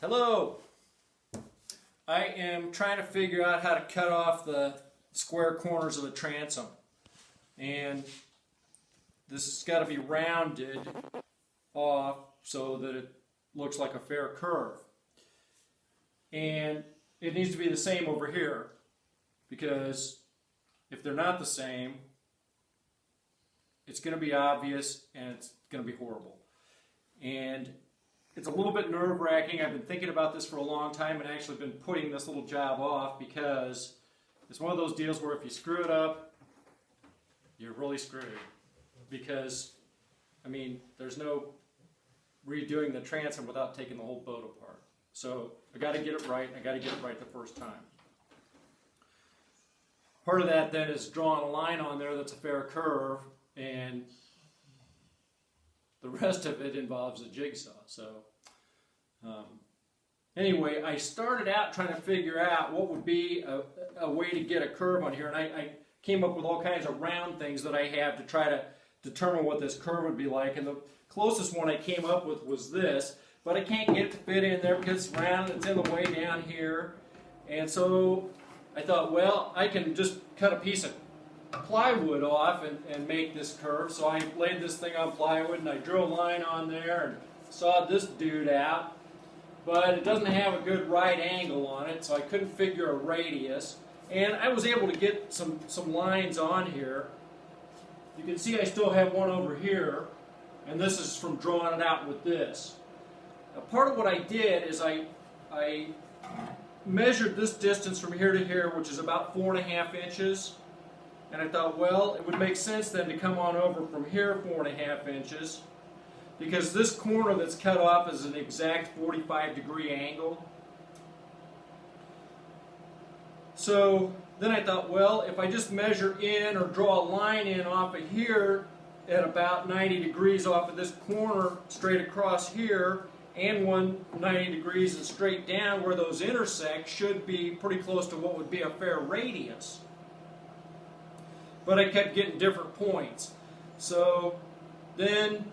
Hello! I am trying to figure out how to cut off the square corners of the transom. And this has got to be rounded off so that it looks like a fair curve. And it needs to be the same over here, because if they're not the same, it's going to be obvious and it's going to be horrible. And it's a little bit nerve-wracking. I've been thinking about this for a long time and actually been putting this little job off because it's one of those deals where if you screw it up, you're really screwed. Because, I mean, there's no redoing the transom without taking the whole boat apart. So I got to get it right, and I got to get it right the first time. Part of that then is drawing a line on there that's a fair curve, and the rest of it involves a jigsaw. So anyway, I started out trying to figure out what would be a way to get a curve on here, and I came up with all kinds of round things that I have to try to determine what this curve would be like, and the closest one I came up with was this, but I can't get it to fit in there because it's round and it's in the way down here. And so I thought, well, I can just cut a piece of plywood off and make this curve. So I laid this thing on plywood and I drew a line on there and sawed this dude out, but it doesn't have a good right angle on it, so I couldn't figure a radius. And I was able to get some lines on here. You can see I still have one over here, and this is from drawing it out with this. Now, part of what I did is I measured this distance from here to here, which is about 4.5 inches. And I thought, well, it would make sense then to come on over from here 4.5 inches, because this corner that's cut off is an exact 45-degree angle. So then I thought, well, if I just measure in or draw a line in off of here at about 90 degrees off of this corner straight across here, and one 90 degrees and straight down where those intersect, should be pretty close to what would be a fair radius. But I kept getting different points. So then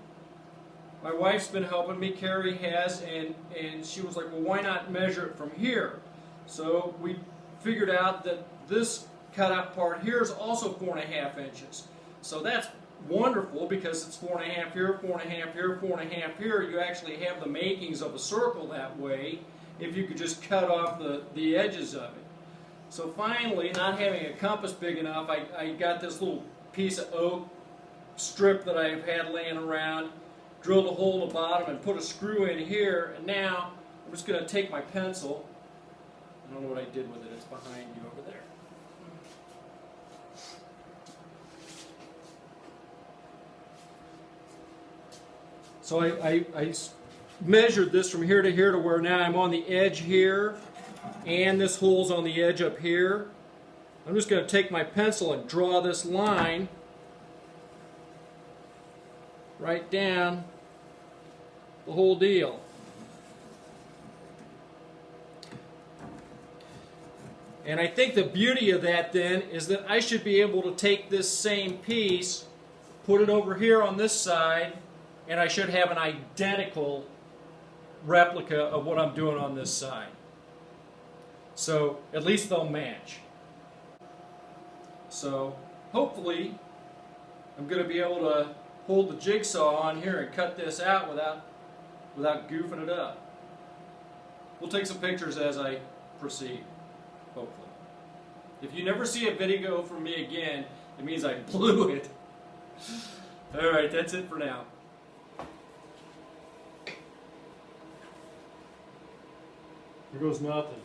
my wife's been helping me, Carrie has, and she was like, well, why not measure it from here? So we figured out that this cutout part here is also 4.5 inches. So that's wonderful, because it's 4.5 here, 4.5 here, 4.5 here. You actually have the makings of a circle that way if you could just cut off the edges of it. So finally, not having a compass big enough, I got this little piece of oak strip that I've had laying around, drilled a hole in the bottom and put a screw in here, and now I'm just going to take my pencil. I don't know what I did with it. It's behind you over there. So I measured this from here to here to where now I'm on the edge here, and this hole's on the edge up here. I'm just going to take my pencil and draw this line right down the whole deal. And I think the beauty of that then is that I should be able to take this same piece, put it over here on this side, and I should have an identical replica of what I'm doing on this side. So at least they'll match. So hopefully I'm going to be able to hold the jigsaw on here and cut this out without goofing it up. We'll take some pictures as I proceed, hopefully. If you never see a video from me again, it means I blew it. Alright, that's it for now. Here goes nothing.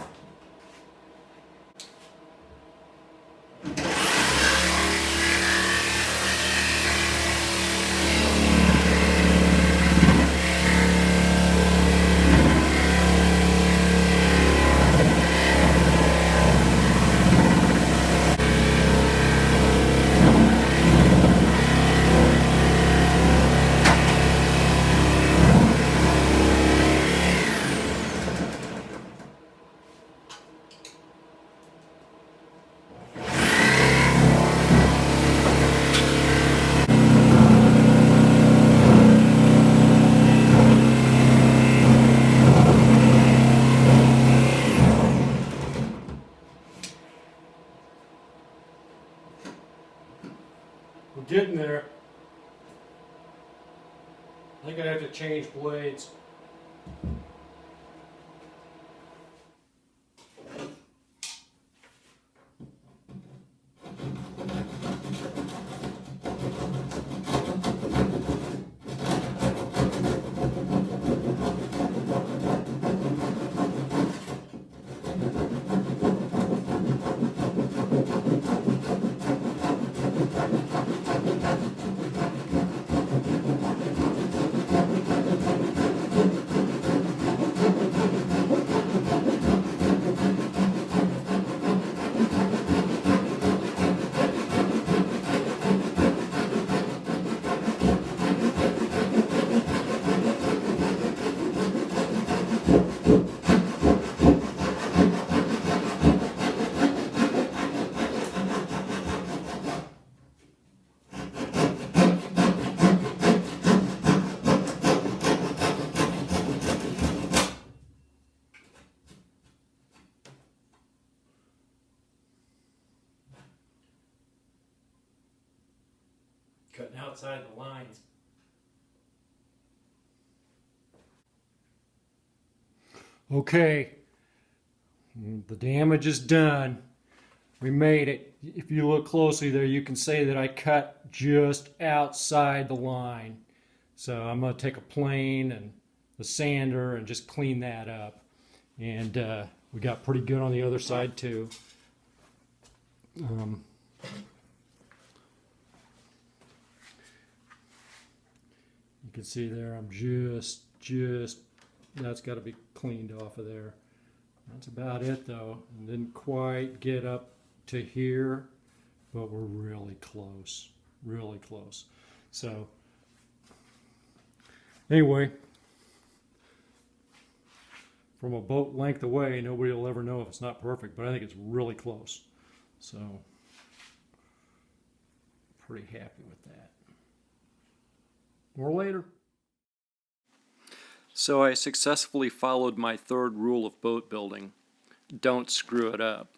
getting there. I think I have to change blades. Cutting outside the lines. Okay, the damage is done. We made it. If you look closely there, you can say that I cut just outside the line. So I'm going to take a plane and the sander and just clean that up. And we got pretty good on the other side too. You can see there I'm just that's got to be cleaned off of there. That's about it though. And didn't quite get up to here, but we're really close, really close. So anyway, from a boat length away, nobody will ever know if it's not perfect, but I think it's really close. So pretty happy with that. More later. So I successfully followed my third rule of boat building. Don't screw it up.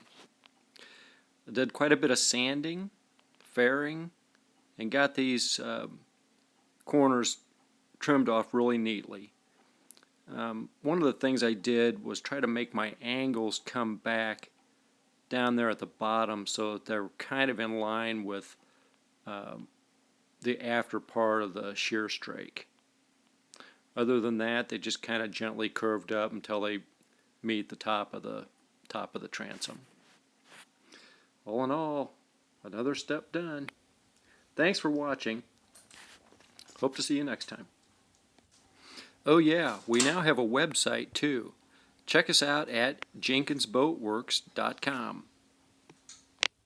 I did quite a bit of sanding, fairing, and got these corners trimmed off really neatly. One of the things I did was try to make my angles come back down there at the bottom so that they're kind of in line with the after part of the shear strake. Other than that, they just kind of gently curved up until they meet the top of the transom. All in all, another step done. Thanks for watching. Hope to see you next time. Oh yeah, we now have a website too. Check us out at jenkinsboatworks.com.